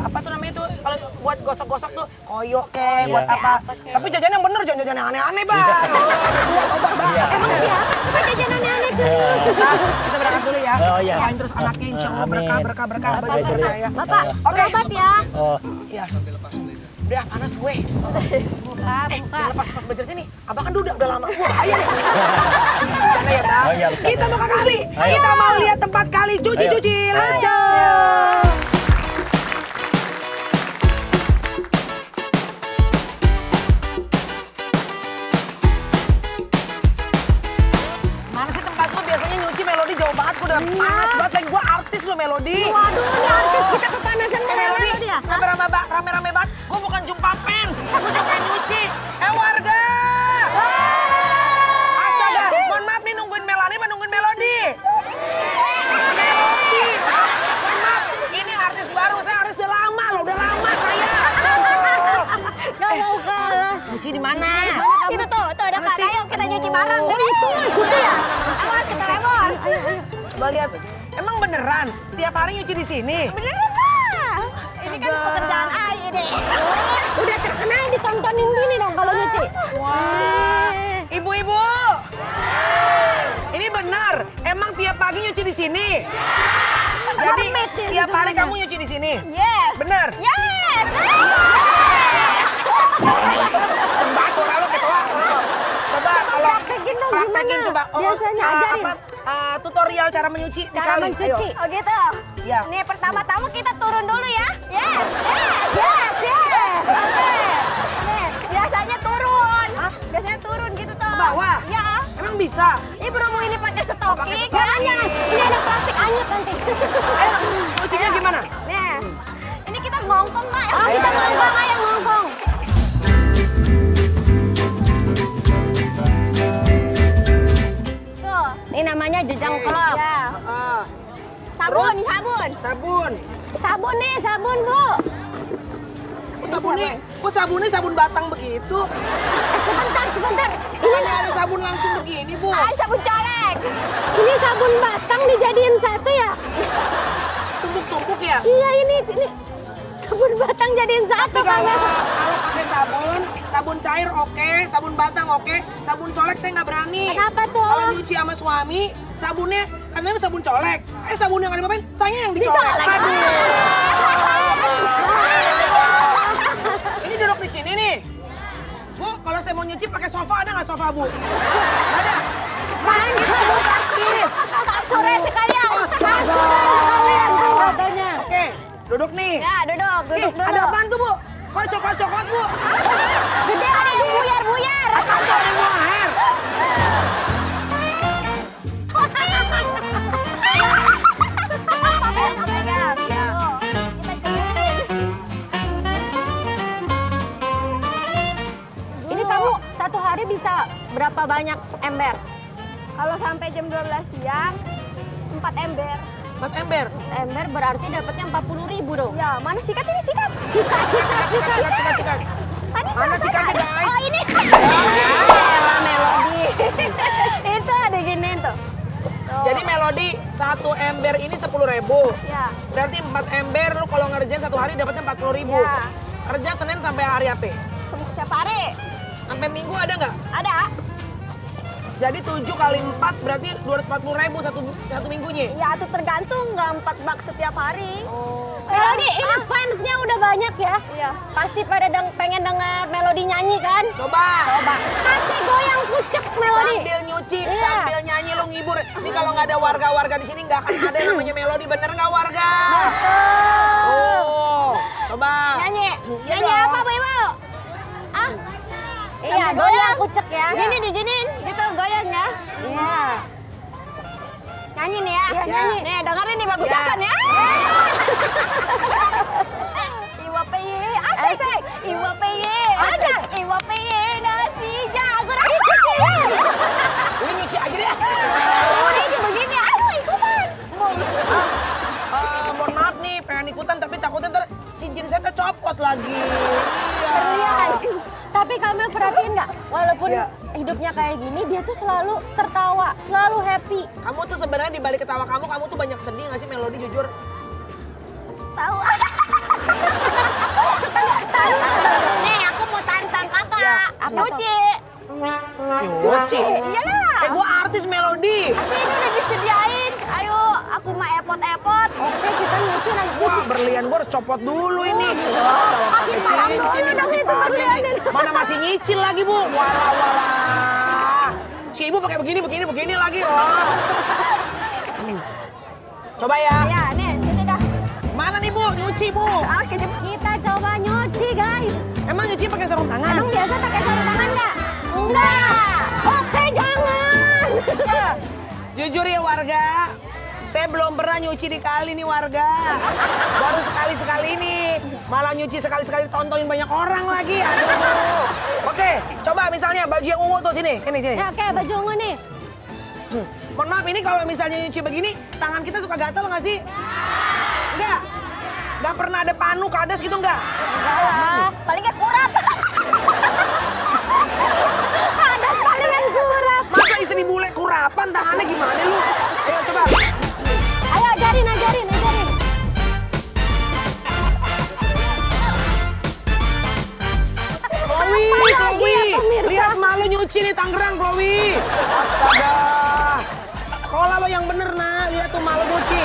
Apa tuh namanya tuh? Kalau buat gosok-gosok tuh koyo kek, buat apa. Tapi jajan yang bener, jangan jajan yang aneh-aneh, Bah. Emang siapa suka jajan aneh-aneh tuh? Nah, kita berangkat dulu ya. Oh, iya. Doain terus anaknya insya Allah Amin. berkah. Abah juga Bapak, berkah ya. Bapak, Oke. berobat ya. Oh, Iya. Udah panas gue. Buka. Jangan lepas belajar sini. Abah kan udah lama. Wah, bahaya nih. Jangan ya, Bang. Oh, iya, bercanda. Kita mau ke kali. Ayo. Kita mau lihat tempat kali cuci-cuci. Let's go. Mana sih tempat lu biasanya nyuci Melody jauh banget. Gue udah panas banget. Lagi gue artis lo Melody. Waduh, ini artis kita kepanasan Melody, dia. rame-rame banget. Gue bukan jumpa fans, gue cuma pengen nyuci. Warga! Astaga, mohon maaf nih nungguin Melanie apa nungguin Melody? Melody! Mohon maaf, ini artis baru, saya artis udah lama loh, udah lama saya. Gak mau kalah. Nyuci di mana? Situ tuh ada Mana Kak. sih? Ayo kita nyuci bareng. Jadi itu, gitu ya. Lewat kita lewat. Coba lihat, emang beneran tiap hari nyuci di sini? Beneran lah. Ini kan pekerjaan Ai deh. Udah terkenal ditontonin gini dong kalau nyuci. Wah, ibu-ibu, ini benar. Emang tiap pagi nyuci di sini? Jadi Mermaid ya, tiap hari sebenarnya. kamu nyuci di sini? Yes. Benar? Yes. Coba suara lu ketua. Coba kalau praktekin dong, praktekin gimana? coba. Biasanya ajarin. Tutorial cara menyuci di Cara kali. mencuci. Ayo. Oh gitu. Ya. Nih pertama-tama kita turun dulu ya. Yes. Oke. Biasanya turun. Biasanya turun gitu tuh. Ke bawah? Iya. Emang bisa? Ini berhubung ini pakai pakai stoking stoking. kan? Jangan. Ini ada plastik anyut nanti. Ayo, nyucinya gimana? Nih. Ini kita ngongkong, Mbak. Oh, kita ngongkong, ayo ngongkong. Sabun. Sabun nih, sabun Bu. Kok sabunnya sabun batang begitu? Sebentar. Bukannya ada sabun langsung begini, Bu? Ada sabun colek. Ini sabun batang dijadiin satu ya? Tumpuk-tumpuk ya? Iya ini sabun batang jadiin satu Tapi kalau kan? pakai sabun cair oke, sabun batang oke, sabun colek saya nggak berani. Kenapa tuh? Kalau nyuci sama suami, sabunnya katanya sabun colek. Sabun yang ada ngapain? Saya yang dicolek. Dicolek. Aduh. Ini duduk di sini nih. Bu, kalau saya mau nyuci pakai sofa ada nggak sofa, Bu? Nggak ada. Kasurnya sekalian. Astaga. Katanya. Oke, duduk nih. Ya, duduk Ih, dulu. ada apaan tuh, Bu? Kok coklat-coklat, Bu? Gede ada yang buyar-buyar. Apa tuh ada yang mau air? Ini kamu satu hari bisa berapa banyak ember? Kalau sampai jam 12 siang, 4 ember. 4 ember. Ember berarti dapatnya 40.000 dong. Ya, mana sikat ini sikat? Sikat. Tadi Mana perasaan sikatnya, ada- guys? Oh ini. Elah Melodi. Itu ada giniin tuh. Jadi Melodi, 1 ember ini 10.000. Ya. Berarti 4 ember lu kalau ngerjain satu hari dapatnya 40.000. Ya. Kerja Senin sampai hari apa? Setiap hari Sampai Minggu ada nggak? ada. Jadi 7 kali 4 berarti 240.000 satu minggunya. Ya, itu tergantung nggak 4 bak setiap hari. Melodi, ini fansnya udah banyak ya? Iya. Pasti pada pengen denger Melodi nyanyi kan? Coba. Kasih goyang kucek Melodi. Sambil nyuci, Iya. sambil nyanyi lu ngibur. Ini kalau nggak ada warga-warga di sini nggak akan ada yang namanya Melodi, bener nggak warga? Oh, coba. Nyanyi. Iya Nyanyi dong. apa, Bu Ibu? Ah, Iya, goyang kucek ya. gini diginin, gitu goyang ya. Iya. Nyanyi nih ya. Iya, nyanyi. Nih, dengerin nih bagus Ya. Hasan ya. Iwa PY, asik. Iwa PY, ada. Iwa PY nasi jagung. Ini nyuci aja deh. Ini begini, aduh ikutan. Mohon maaf nih, pengen ikutan tapi takutnya ntar cincin saya tercopot lagi. Iya. Berlian. Tapi kamu perhatiin nggak? Walaupun Iya. hidupnya kayak gini, dia tuh selalu tertawa, selalu happy. Kamu tuh sebenarnya di balik ketawa kamu tuh banyak sedih nggak sih Melodi jujur? Tahu. Nih, aku mau tantang kakak. Ya. Apa Nyuci. Nyuci. Iyalah. Gua artis Melodi. Tapi ini udah disediain. Ayo, aku mah epot-epot. Oke, kita nyuci nanti. Wah berlian bor copot dulu ini. Kasih malam dulu dong itu berlian. Mana masih nyicil lagi Bu? Walah. Si ibu pakai begini lagi. Wah. Coba ya. Ya, nih, sini dah. Mana nih Bu? Nyuci Bu. Kita coba nyuci, guys. Emang nyuci pakai sarung tangan? Emang biasa pakai sarung tangan nggak? Enggak. Oke, jangan. Jujur ya warga, saya belum pernah nyuci di kali nih warga. Baru sekali-sekali ini. Malah nyuci sekali-sekali tontonin banyak orang lagi. Aduh. Oke, coba misalnya baju yang ungu tuh sini. Ya, oke, baju ungu nih. Mohon maaf ini kalau misalnya nyuci begini, tangan kita suka gatal nggak sih? Enggak. Nggak pernah ada panu, kades gitu enggak? Ah, paling nggak kurap. Ada sekalian kurap. Masa istri bule kurapan tangannya gimana lu? Ayo coba. Ayo, ajarin. Chloe, ya, pemirsa? lihat malu nyuci nih Tangerang, Chloe. Astaga. Sekolah lo yang bener, nak. Lihat tuh malu nyuci.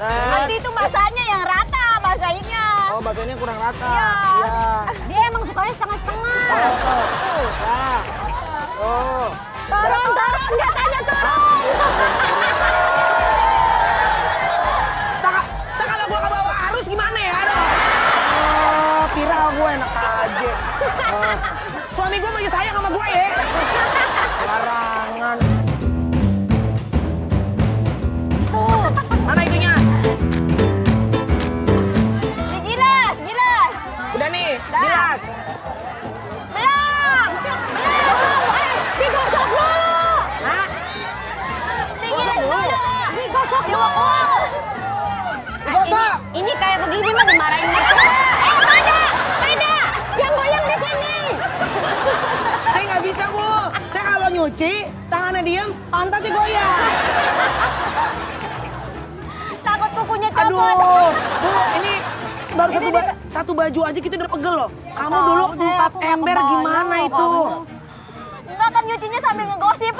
Nanti itu basahnya yang rata, basahinnya. Oh, badannya kurang rata. Iya. Iya. Dia emang sukanya setengah-setengah. Nah. Oh. Turun, dia tanya turun. Tak kalau gua ke bawah arus gimana ya? Aduh. Oh, viral gue enak aja. Suami gue masih sayang sama gue ya. Larangan. Tuh. Mana itunya? Digilas. Udah nih, bilas. Belum. Digosok dulu. Hah? dimarahin gitu. Beda, yang goyang di sini. Saya nggak bisa, Bu. Saya kalau nyuci, tangannya diem, pantatnya goyang. Takut kukunya copot. Aduh, Bu, ini baru satu baju aja kita udah pegel loh. Kamu dulu 4 ember gimana itu? Enggak kan nyucinya sambil ngegosip.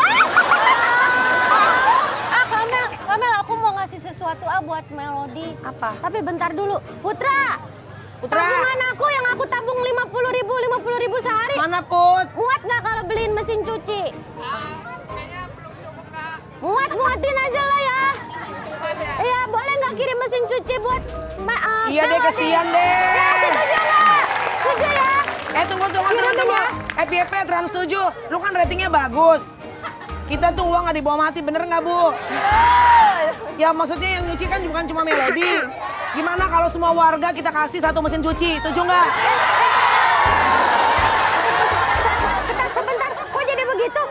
Kamel, aku mau ngasih sesuatu buat Melody. Apa? Tapi bentar dulu. Putra, tabungan aku yang aku tabung 50.000 sehari. Mana, Put? Muat nggak kalau beliin mesin cuci? Muatin aja lah ya. Iya, boleh nggak kirim mesin cuci buat Iya deh, kesian deh. Ya, setuju nggak? Setuju ya? Tunggu. ya? FYP Trans 7, lu kan ratingnya bagus. Kita tuh uang nggak dibawa mati, bener nggak, Bu? Ya maksudnya yang nyuci kan bukan cuma Melody. Gimana kalau semua warga kita kasih 1 mesin cuci, setuju nggak? Sebentar, kok jadi begitu?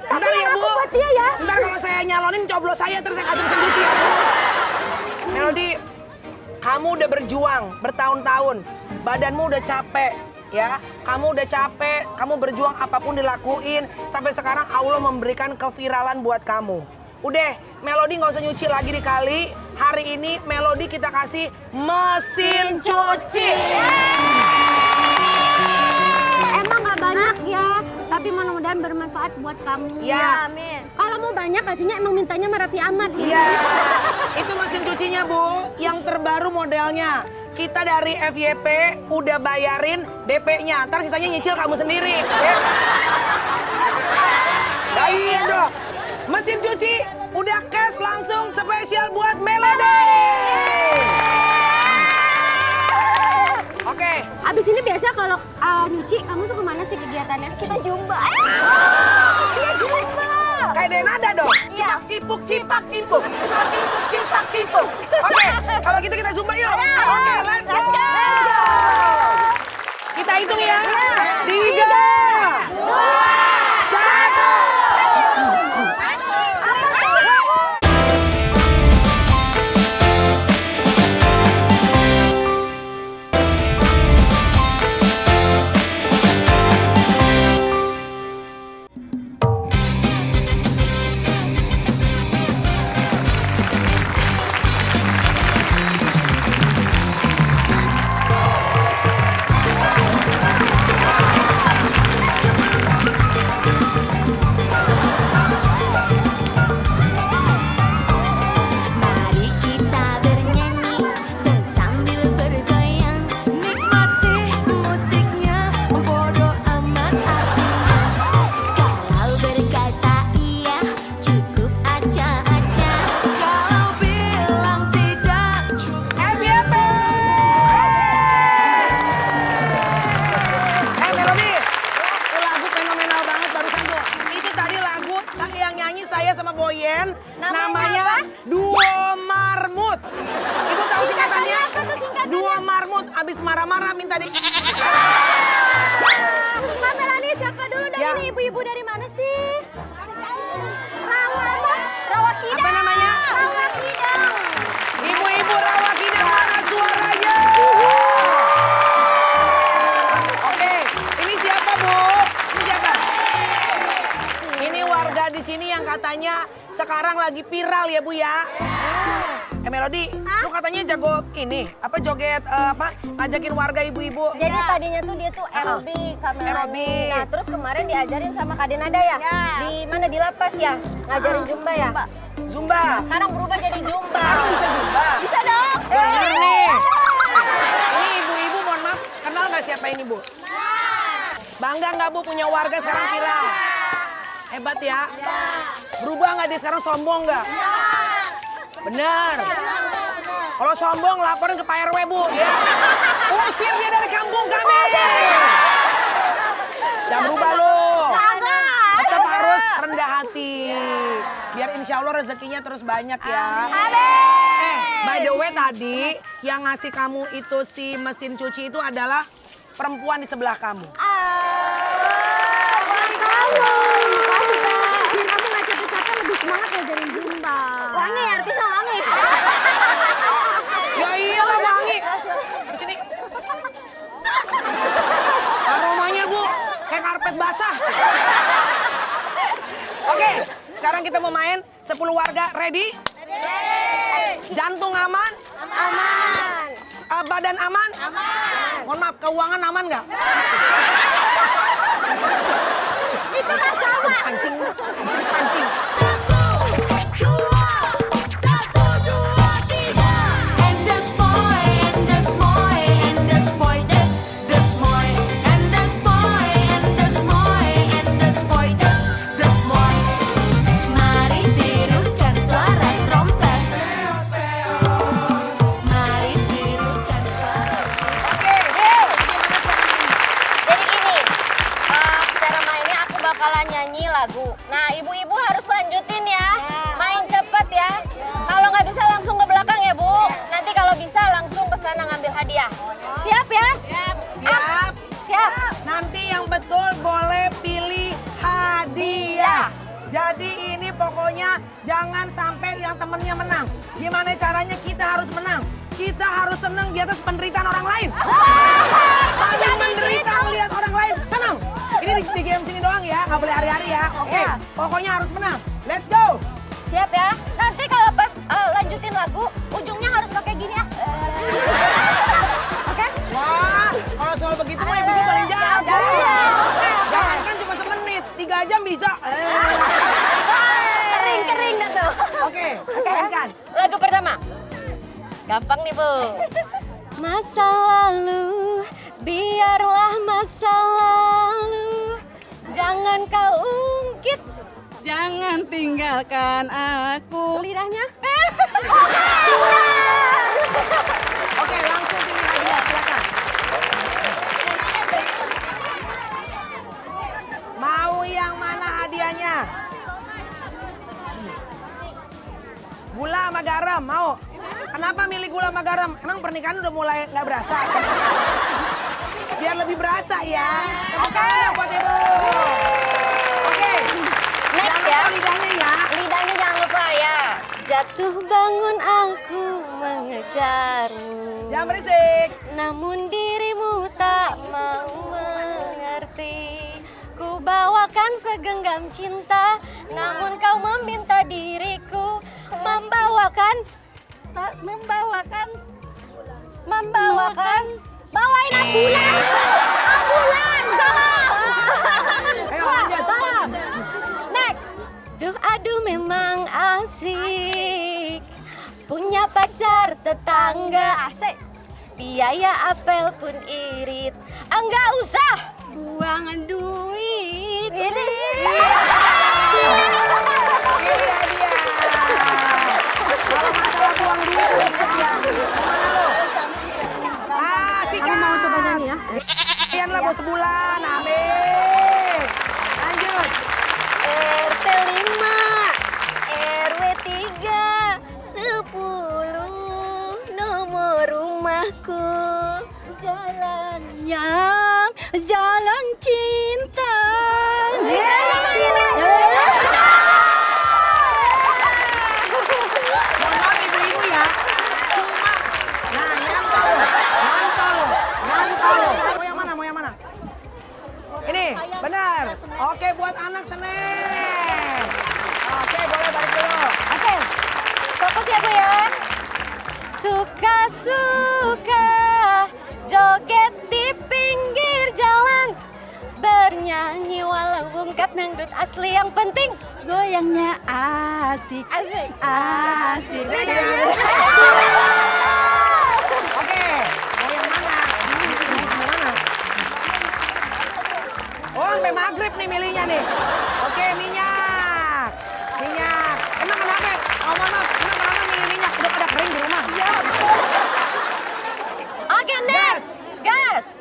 Bentar ya, Bu. Aku buat dia ya. Bentar kalau saya nyalonin coblos saya terus saya kasih mesin cuci ya, Bu. Melody, kamu udah berjuang bertahun-tahun. Badanmu udah capek, ya. Kamu udah capek, kamu berjuang apapun dilakuin. Sampai sekarang Allah memberikan keviralan buat kamu. Udah, Melody nggak usah nyuci lagi di kali. Hari ini Melody kita kasih mesin cuci. Emang nggak banyak ya, tapi mudah-mudahan bermanfaat buat kamu. Ya. Amin. Kalau mau banyak kasihnya emang mintanya merapi amat ya. Iya, itu mesin cucinya, Bu, yang terbaru modelnya. Kita dari FYP udah bayarin DP-nya, ntar sisanya nyicil kamu sendiri. Ya. Iya dong, mesin cuci udah cash langsung spesial buat Melody. Oke, Abis ini biasa kalau nyuci, kamu tuh kemana sih kegiatannya? Kita jumba. Iya jumba. kayak Denada dong. Cipak cipuk, cipak cipuk. Cipak cipuk, cipak cipuk. Oke, kalau gitu kita zumba yuk. Oke, let's go. Kita hitung ya. 3, 2, 1. Mari kita bernyanyi dan sambil bergoyang, nikmati musiknya, bodoh amat artinya. Kalau berkata iya, cukup aja-aja. Kalau bilang tidak, cukup. FYP. Melody, itu lagu fenomenal banget barusan tuh. Itu tadi lagu yang nyanyi saya sama Boyen. Namanya Duo Marmut. Ibu tahu singkatannya? Duo Marmut. Abis marah-marah minta di... Mbak Melani, siapa dulu dari Ya. ini? Ibu-ibu dari mana sih? Rawakidang. Apa namanya? Rawakidang. Ibu-ibu Rawakidang, mana suaranya? Oke, ini siapa, Bu? Ini siapa? Ini warga di sini yang katanya sekarang lagi viral ya, Bu ya. Melody, lu katanya jago ini, apa joget ngajakin warga ibu-ibu. Jadi tadinya tuh dia tuh aerobik, Melani. Aerobik. Nah, terus kemarin diajarin sama Kak Denada ya? Di mana, di lapas ya? Ngajarin Zumba ya? Zumba. Sekarang berubah jadi Zumba. Sekarang bisa Zumba. Bisa dong. Bener nih. Ini ibu-ibu, mohon maaf, kenal nggak siapa ini, Bu? Bangga nggak, Bu, punya warga sekarang viral? Hebat ya? Berubah nggak dia sekarang, sombong nggak? Bener. Kalau sombong laporin ke Pak RW, Bu. Ya. Usir dia dari kampung kami. Jangan berubah lu. Tetap harus rendah hati. Biar insya Allah rezekinya terus banyak ya. By the way tadi yang ngasih kamu itu si mesin cuci itu adalah perempuan di sebelah kamu. Biar kamu nggak capek-capek lebih semangat ngajarin Zumba. Wangi, artisnya wangi. Ya iyalah wangi. sekarang kita mau main 10 warga. Ready? Jantung aman? Aman. Badan aman? Aman. Mohon maaf, keuangan aman nggak? Itu mah sama. Pancing. Jadi gini, cara mainnya aku bakalan nyanyi lagu. Nah, ibu-ibu harus lanjutin ya. Main cepet ya. Kalau nggak bisa langsung ke belakang ya, Bu. Nanti kalau bisa langsung ke sana ngambil hadiah. Siap ya? Siap. Siap. Nanti yang betul boleh pilih hadiah. Jadi ini pokoknya jangan sampai yang temennya menang. Gimana caranya kita harus menang? Kita harus senang di atas penderitaan orang lain. Paling menderita melihat orang lain senang. Ini di game sini doang ya, nggak boleh hari-hari ya. Oke, pokoknya harus menang. Let's go. Siap ya. Nanti kalau pas lanjutin lagu, ujungnya harus pakai gini ya. Oke? Wah, kalau soal begitu mah ibu paling jago. Jangan kan cuma semenit, 3 jam bisa. Kering dah tuh. Oke, mainkan. Lagu pertama. Gampang nih, Bu. Masa lalu, biarlah masa lalu. Jangan kau ungkit. Jangan tinggalkan aku. Lidahnya. Oke, langsung pilih hadiah, silakan. Mau yang mana hadiahnya? Gula sama garam, mau? Kenapa milih gula sama garam? Emang pernikahan udah mulai nggak berasa? Biar lebih berasa ya. Oke, buat ibu. Oke. Next Jangan ya. lupa lidahnya ya. Lidahnya jangan lupa ya. Jatuh bangun aku mengejarmu. Jangan berisik. Namun dirimu tak mau mengerti. Ku bawakan segenggam cinta, namun kau meminta diriku bawain ambulan, salah. Ayo lanjut. Next. Duh aduh memang asik punya pacar tetangga. Asik. Biaya apel pun irit. Enggak usah buangan duit. Ini. Kalau masalah buang duit, ya. Kamu mau coba nyanyi ya? Sekian lah buat sebulan, amin. Lanjut. RT 5, RW 3, 10, nomor rumahku. Jalannya jalan cinta. Mohon maaf ibu-ibu ya. Cuma, nah nyantol. Mau yang mana? Ini, benar. Oke, buat anak seneng. Oke, boleh balik dulu. Oke, fokus ya Bu ya. Suka-suka joget di pinggir jalan, bernyanyi walau bungkat dangdut asli, yang penting Goyangnya asik. asik. Asik. Oke, mau yang mana? Oh, sampai maghrib nih milihnya nih. Oke, minyak. Emang kenapa? Oh, maaf. Emang kenapa milih minyak? Udah pada kering di rumah? Iya. Oke, next. Gas.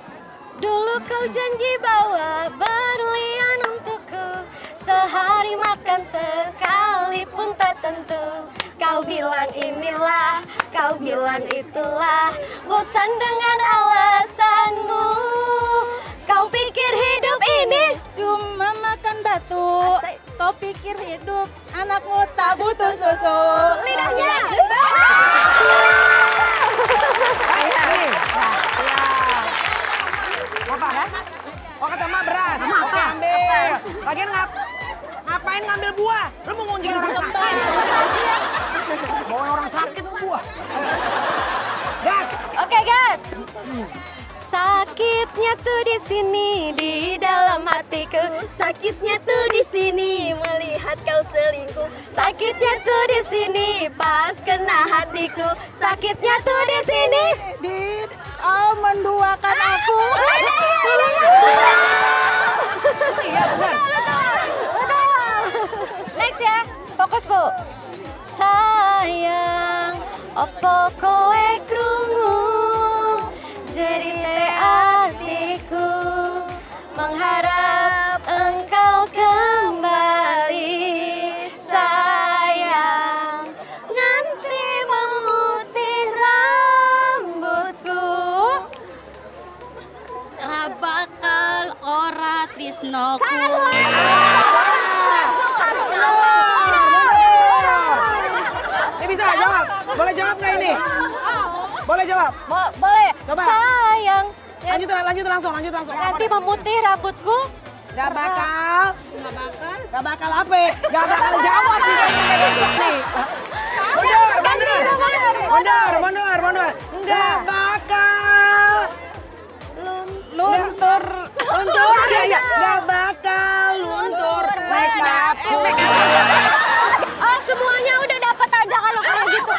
Dulu kau janji bawa berlian untukku, sehari makan sekali pun tak tentu. Kau bilang inilah, kau bilang itulah, bosan dengan alasanmu. Kau pikir hidup ini Cuma makan batu. Asik. Kau pikir hidup anakmu tak butuh susu. lidahnya. Nih. Apa? Oh, kata emak beras. Oke, ambil. Lagian ngapain main ngambil buah. Lu mau ngunjungin orang sakit. Bawa orang sakit buah. Gas. Oke, gas. Sakitnya tuh di sini di dalam hatiku. Sakitnya tuh di sini melihat kau selingkuh. Sakitnya tuh di sini pas kena hatiku. Sakitnya tuh di sini. Menduakan aku. Next ya, fokus Bu. Sayang, opo kowe krungu jadi hatiku mengharap engkau kembali. Sayang, nganti memutih rambutku. Bakal ora tresnoku. Ini bisa jawab. Boleh jawab nggak ini? Boleh jawab. Boleh. Coba. Sayang, Lanjut langsung. nanti memutih rambutku. Gak bakal. Gak bakal apa? Gak bakal jawab nih kayaknya besok nih. Mundur. Gak bakal. Luntur. Ya. Gak bakal luntur. Make upku. Oh, semuanya udah dapat aja kalau kayak gitu.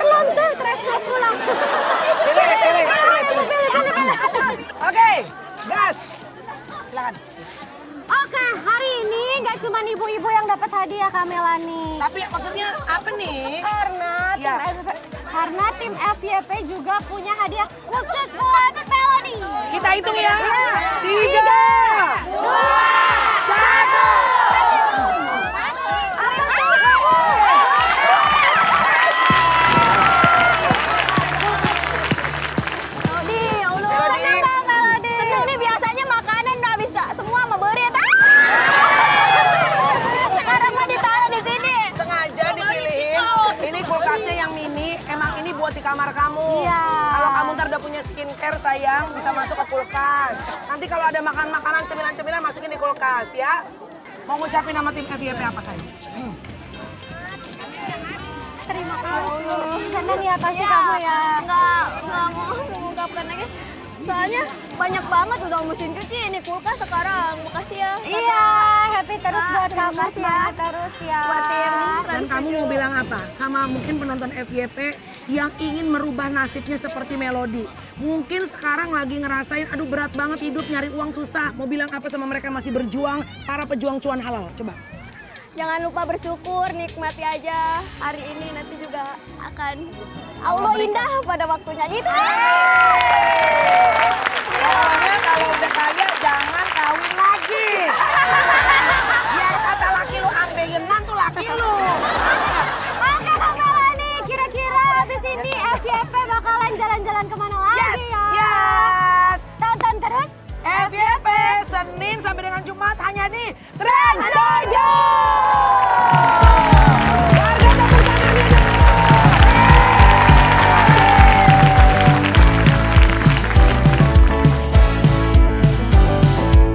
Luntur, Tresno pulang. Pilih. Oke, gas. Silakan. Oke, hari ini nggak cuma ibu-ibu yang dapat hadiah Kak Melani. Tapi maksudnya apa nih? Karena Ya. tim FYP juga punya hadiah khusus buat Melani. Kita hitung ya. 3, 2, 1. Seneng nih biasanya makanan nggak bisa semua sama berit. Sekarang mah ditaruh di sini. Sengaja dipilihin. Ini kulkasnya yang mini. Emang ini buat di kamar kamu. Iya. Kalau kamu ntar udah punya skincare sayang, bisa masuk ke kulkas. Nanti kalau ada makanan-makanan, cemilan-cemilan masukin di kulkas ya. Mau ngucapin nama tim FYP apa sayang? Terima kasih. Senang ya pasti kamu ya. Nggak mau mengungkapkan lagi. Soalnya banyak banget udah mesin cuci ini kulkas sekarang. Makasih ya. Iya, happy terus buat kamu makasih ya. semangat terus ya. Buat tim. Dan kamu mau bilang apa? Sama mungkin penonton FYP yang ingin merubah nasibnya seperti Melody. Mungkin sekarang lagi ngerasain, aduh berat banget hidup, nyari uang susah. Mau bilang apa sama mereka masih berjuang, para pejuang cuan halal? Coba. Jangan lupa bersyukur, nikmati aja hari ini, nanti juga akan Allah indah pada waktunya gitu.